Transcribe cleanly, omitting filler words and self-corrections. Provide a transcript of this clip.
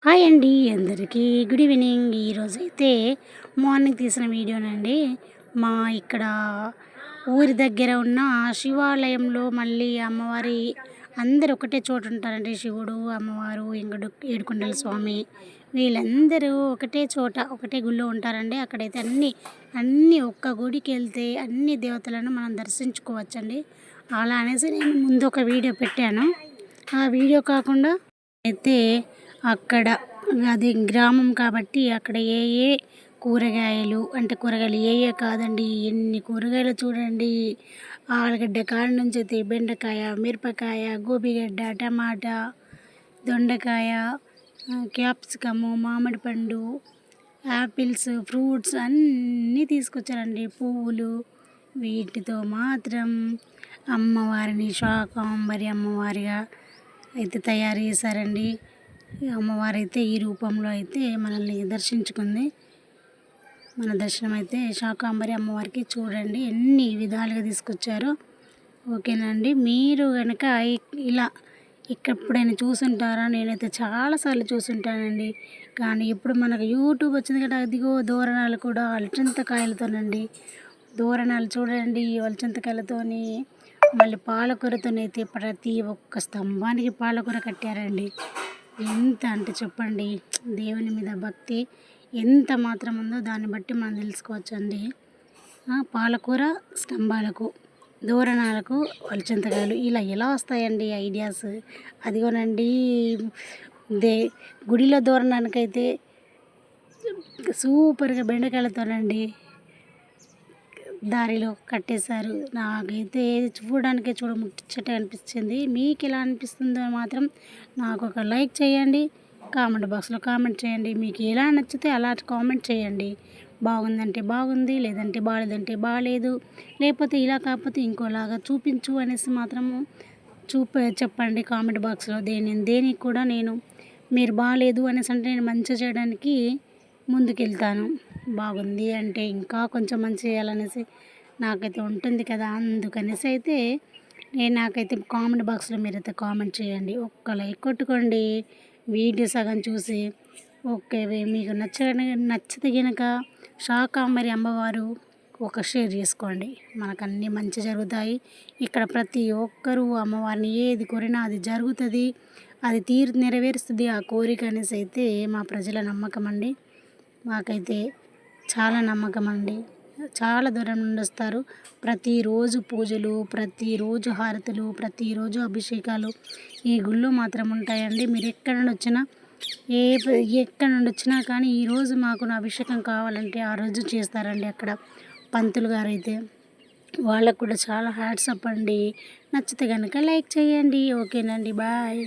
Hi అండి అందరికీ good evening. ఈరోజైతే మార్నింగ్ తీసిన వీడియోనండి. మా ఇక్కడ ఊరి దగ్గర ఉన్న శివాలయంలో మళ్ళీ అమ్మవారి అందరూ ఒకటే చోట ఉంటారండి. శివుడు, అమ్మవారు, ఇంకడు ఏడుకొండల స్వామి వీళ్ళందరూ ఒకటే చోట ఒకటే గుళ్ళో ఉంటారండి. అక్కడైతే అన్నీ ఒక్క గుడికి వెళ్తే అన్ని దేవతలను మనం దర్శించుకోవచ్చండి. అలా అనేసి నేను ముందు ఒక వీడియో పెట్టాను. ఆ వీడియో కాకుండా అయితే అక్కడ అది గ్రామం కాబట్టి అక్కడ ఏ ఏ కూరగాయలు అంటే కూరగాయలు కాదండి, ఎన్ని కూరగాయలు చూడండి. ఆలుగడ్డ కాడ నుంచి అయితే బెండకాయ, మిరపకాయ, గోబీగడ్డ, టమాటా, దొండకాయ, క్యాప్సికము, మామిడి పండు, యాపిల్స్, ఫ్రూట్స్ అన్నీ తీసుకొచ్చారండి. పువ్వులు వీటితో మాత్రం అమ్మవారిని శాకాంబరి అమ్మవారిగా అయితే తయారు చేశారండి. అమ్మవారు అయితే ఈ రూపంలో అయితే మనల్ని దర్శించుకుంది. మన దర్శనం అయితే శాకాంబరి అమ్మవారికి చూడండి ఎన్ని విధాలుగా తీసుకొచ్చారో. ఓకేనండి, మీరు కనుక ఇలా ఎప్పుడైనా చూసుంటారా? నేనైతే చాలాసార్లు చూసుంటానండి. కానీ ఇప్పుడు మనకు యూట్యూబ్ వచ్చింది కదా, అదిగో దోరణాలు కూడా అలచంతకాయలతోనండి. దోరణాలు చూడండి అలచంతకాయలతోని, మళ్ళీ పాలకూరతోనైతే ప్రతి ఒక్క స్తంభానికి పాలకూర కట్టారండి. ఎంత అంటే చెప్పండి, దేవుని మీద భక్తి ఎంత మాత్రం ఉందో దాన్ని బట్టి మనం తెలుసుకోవచ్చండి. పాలకూర స్తంభాలకు, దోరణాలకు అలచంతకాయలు ఇలా ఎలా వస్తాయండి ఐడియాస్? అదిగోనండి గుడిలో దోరణానికైతే సూపర్గా బెండకాయలతోనండి దారిలో కట్టేశారు. నాకైతే చూడడానికే ముచ్చట అనిపించింది. మీకు ఎలా అనిపిస్తుందో మాత్రం నాకు ఒక లైక్ చేయండి, కామెంట్ బాక్స్లో కామెంట్ చేయండి. మీకు ఎలా నచ్చితే అలా కామెంట్ చేయండి. బాగుందంటే బాగుంది, లేదంటే బాగాలేదంటే బాగాలేదు, లేకపోతే ఇలా కాకపోతే ఇంకోలాగా చూపించు అనేసి మాత్రము చెప్పండి కామెంట్ బాక్స్లో. దేనికి కూడా నేను మీరు బాగాలేదు అనేసి అంటే నేను మంచిగా చేయడానికి ముందుకెళ్తాను. బాగుంది అంటే ఇంకా కొంచెం మంచి చేయాలనేసి నాకైతే ఉంటుంది కదా, అందుకనేసి అయితే నాకైతే కామెంట్ బాక్స్లో మీరైతే కామెంట్ చేయండి. ఒక్క లైక్ కొట్టుకోండి వీడియో సగం చూసి. ఓకే, మీకు నచ్చితే కనుక శాకాంబరి అమ్మవారు ఒక షేర్ చేసుకోండి. మనకు అన్నీ మంచి జరుగుతాయి. ఇక్కడ ప్రతి ఒక్కరూ అమ్మవారిని ఏది కోరినా అది జరుగుతుంది, అది నెరవేరుస్తుంది ఆ కోరిక అనేసి అయితే మా ప్రజల నమ్మకం అండి. మాకైతే చాలా నమ్మకం అండి. చాలా దూరం నుండి వస్తారు. ప్రతిరోజు పూజలు, ప్రతిరోజు హారతులు, ప్రతిరోజు అభిషేకాలు ఈ గుళ్ళో మాత్రం ఉంటాయండి. మీరు ఎక్కడి నుండి వచ్చినా కానీ ఈరోజు మాకు నా అభిషేకం కావాలంటే ఆ రోజు చేస్తారండి అక్కడ పంతులు గారు అయితే. వాళ్ళకు కూడా చాలా హ్యాట్స్ అప్ అండి. నచ్చితే కనుక లైక్ చేయండి. ఓకేనండి, బాయ్.